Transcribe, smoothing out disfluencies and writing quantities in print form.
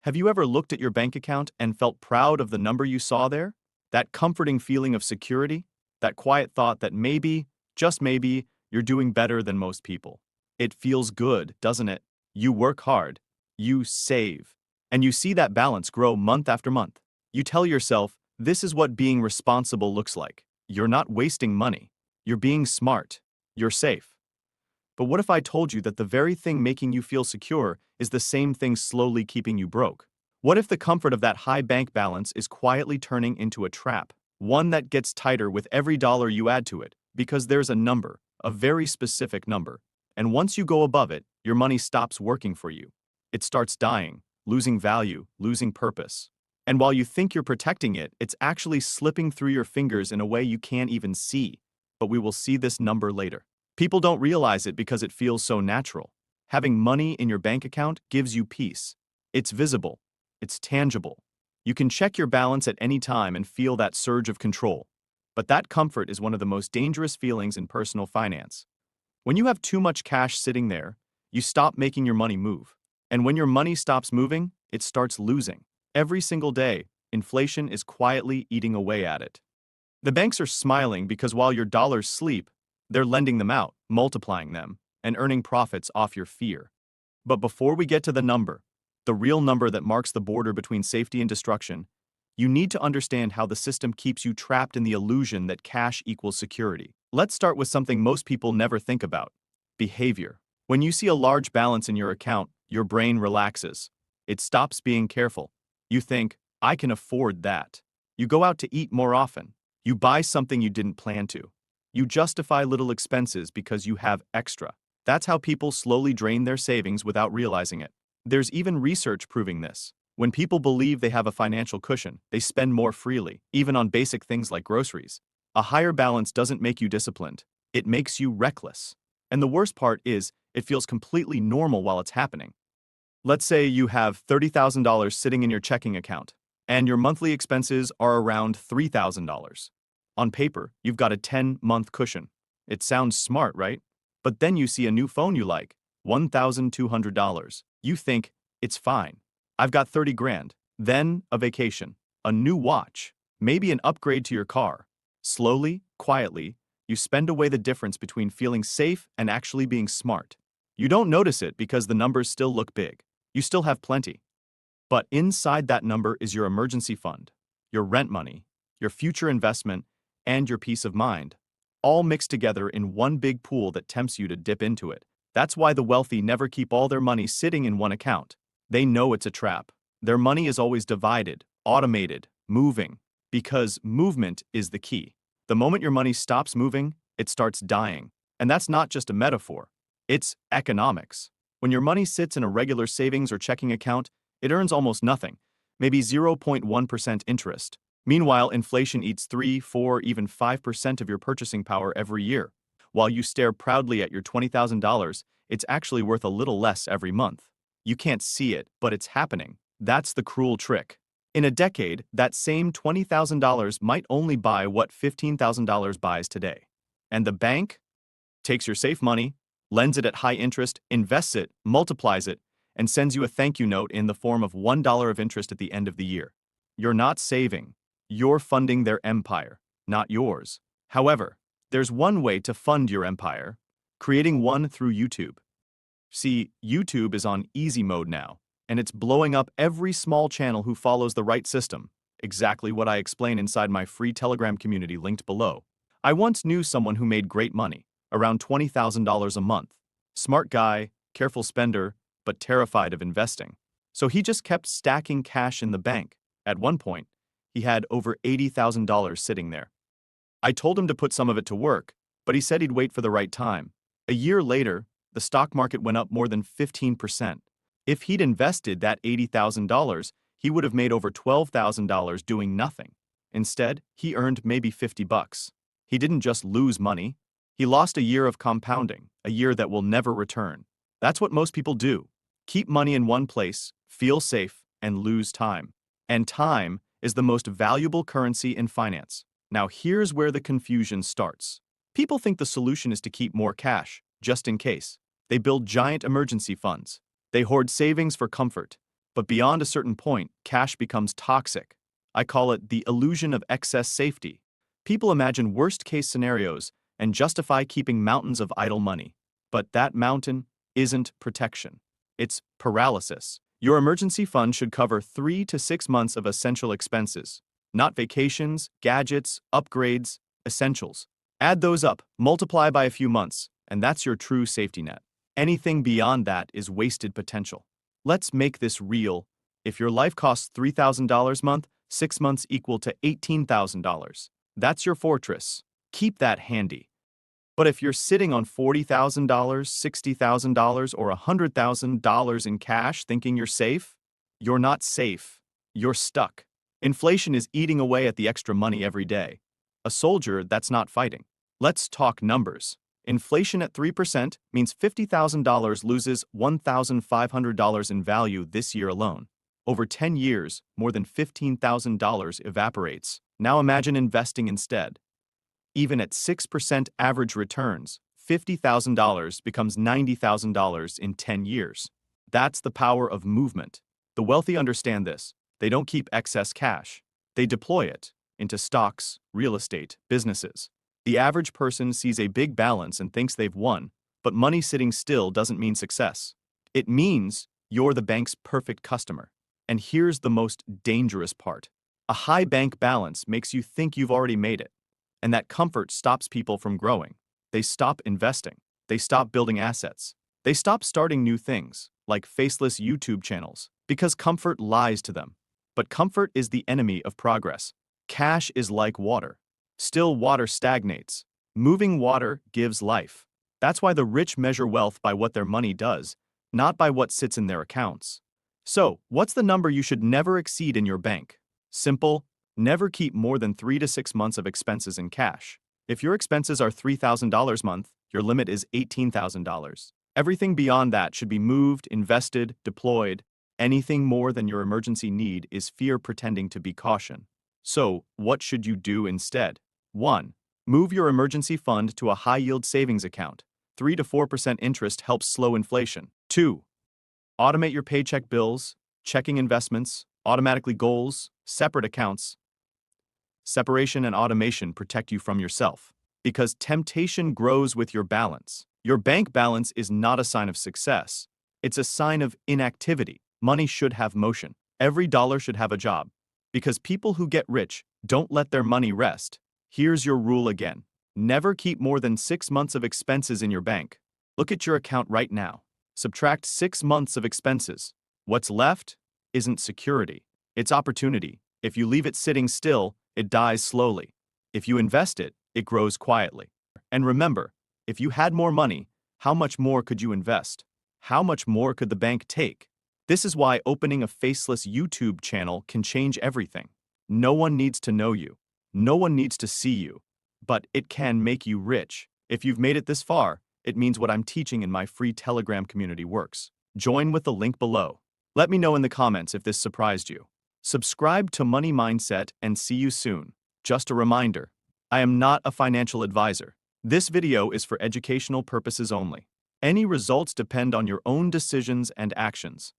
Have you ever looked at your bank account and felt proud of the number you saw there? That comforting feeling of security? That quiet thought that maybe, just maybe, you're doing better than most people. It feels good, doesn't it? You work hard, you save, and you see that balance grow month after month. You tell yourself, this is what being responsible looks like. You're not wasting money. You're being smart. You're safe. But what if I told you that the very thing making you feel secure is the same thing slowly keeping you broke? What if the comfort of that high bank balance is quietly turning into a trap, one that gets tighter with every dollar you add to it, because there's a number, a very specific number, and once you go above it, your money stops working for you. It starts dying, losing value, losing purpose. And while you think you're protecting it, it's actually slipping through your fingers in a way you can't even see. But we will see this number later. People don't realize it because it feels so natural. Having money in your bank account gives you peace. It's visible. It's tangible. You can check your balance at any time and feel that surge of control. But that comfort is one of the most dangerous feelings in personal finance. When you have too much cash sitting there, you stop making your money move. And when your money stops moving, it starts losing. Every single day, inflation is quietly eating away at it. The banks are smiling because while your dollars sleep, they're lending them out, multiplying them, and earning profits off your fear. But before we get to the number, the real number that marks the border between safety and destruction, you need to understand how the system keeps you trapped in the illusion that cash equals security. Let's start with something most people never think about: behavior. When you see a large balance in your account, your brain relaxes. It stops being careful. You think, I can afford that. You go out to eat more often. You buy something you didn't plan to. You justify little expenses because you have extra. That's how people slowly drain their savings without realizing it. There's even research proving this. When people believe they have a financial cushion, they spend more freely, even on basic things like groceries. A higher balance doesn't make you disciplined. It makes you reckless. And the worst part is, it feels completely normal while it's happening. Let's say you have $30,000 sitting in your checking account, and your monthly expenses are around $3,000. On paper, you've got a 10-month cushion. It sounds smart, right? But then you see a new phone you like, $1,200. You think, it's fine. I've got 30 grand. Then, a vacation, a new watch, maybe an upgrade to your car. Slowly, quietly, you spend away the difference between feeling safe and actually being smart. You don't notice it because the numbers still look big. You still have plenty. But inside that number is your emergency fund, your rent money, your future investment, and your peace of mind, all mixed together in one big pool that tempts you to dip into it. That's why the wealthy never keep all their money sitting in one account. They know it's a trap. Their money is always divided, automated, moving, because movement is the key. The moment your money stops moving, it starts dying. And that's not just a metaphor. It's economics. When your money sits in a regular savings or checking account, it earns almost nothing, maybe 0.1% interest. Meanwhile, inflation eats 3, 4, even 5% of your purchasing power every year. While you stare proudly at your $20,000, it's actually worth a little less every month. You can't see it, but it's happening. That's the cruel trick. In a decade, that same $20,000 might only buy what $15,000 buys today. And the bank takes your safe money, lends it at high interest, invests it, multiplies it, and sends you a thank you note in the form of $1 of interest at the end of the year. You're not saving. You're funding their empire, not yours. However, there's one way to fund your empire: creating one through YouTube. See, YouTube is on easy mode now, and it's blowing up every small channel who follows the right system. Exactly what I explain inside my free Telegram community linked below. I once knew someone who made great money, around $20,000 a month. Smart guy, careful spender, but terrified of investing. So he just kept stacking cash in the bank. At one point, he had over $80,000 sitting there. I told him to put some of it to work, but he said he'd wait for the right time. A year later, the stock market went up more than 15%. If he'd invested that $80,000, he would have made over $12,000 doing nothing. Instead, he earned maybe 50 bucks. He didn't just lose money. He lost a year of compounding, a year that will never return. That's what most people do. Keep money in one place, feel safe, and lose time. And time is the most valuable currency in finance. Now here's where the confusion starts. People think the solution is to keep more cash, just in case. They build giant emergency funds. They hoard savings for comfort. But beyond a certain point, cash becomes toxic. I call it the illusion of excess safety. People imagine worst-case scenarios and justify keeping mountains of idle money. But that mountain isn't protection. It's paralysis. Your emergency fund should cover 3 to 6 months of essential expenses, not vacations, gadgets, upgrades, essentials. Add those up, multiply by a few months, and that's your true safety net. Anything beyond that is wasted potential. Let's make this real. If your life costs $3,000 a month, 6 months equal to $18,000. That's your fortress. Keep that handy. But if you're sitting on $40,000, $60,000, or $100,000 in cash thinking you're safe, you're not safe. You're stuck. Inflation is eating away at the extra money every day. A soldier that's not fighting. Let's talk numbers. Inflation at 3% means $50,000 loses $1,500 in value this year alone. Over 10 years, more than $15,000 evaporates. Now imagine investing instead. Even at 6% average returns, $50,000 becomes $90,000 in 10 years. That's the power of movement. The wealthy understand this. They don't keep excess cash. They deploy it into stocks, real estate, businesses. The average person sees a big balance and thinks they've won, but money sitting still doesn't mean success. It means you're the bank's perfect customer. And here's the most dangerous part. A high bank balance makes you think you've already made it. And that comfort stops people from growing. They stop investing. They stop building assets. They stop starting new things, like faceless YouTube channels, because comfort lies to them. But comfort is the enemy of progress. Cash is like water. Still water stagnates. Moving water gives life. That's why the rich measure wealth by what their money does, not by what sits in their accounts. So, what's the number you should never exceed in your bank? Simple. Never keep more than 3 to 6 months of expenses in cash. If your expenses are $3,000 a month, your limit is $18,000. Everything beyond that should be moved, invested, deployed. Anything more than your emergency need is fear pretending to be caution. So, what should you do instead? 1. Move your emergency fund to a high-yield savings account. 3 to 4% interest helps slow inflation. 2. Automate your paycheck bills, checking investments, automatically goals, separate accounts. Separation and automation protect you from yourself. Because temptation grows with your balance. Your bank balance is not a sign of success. It's a sign of inactivity. Money should have motion. Every dollar should have a job. Because people who get rich don't let their money rest. Here's your rule again. Never keep more than 6 months of expenses in your bank. Look at your account right now. Subtract 6 months of expenses. What's left isn't security. It's opportunity. If you leave it sitting still, it dies slowly. If you invest it, it grows quietly. And remember, if you had more money, how much more could you invest? How much more could the bank take? This is why opening a faceless YouTube channel can change everything. No one needs to know you. No one needs to see you. But it can make you rich. If you've made it this far, it means what I'm teaching in my free Telegram community works. Join with the link below. Let me know in the comments if this surprised you. Subscribe to Money Mindset and see you soon. Just a reminder, I am not a financial advisor. This video is for educational purposes only. Any results depend on your own decisions and actions.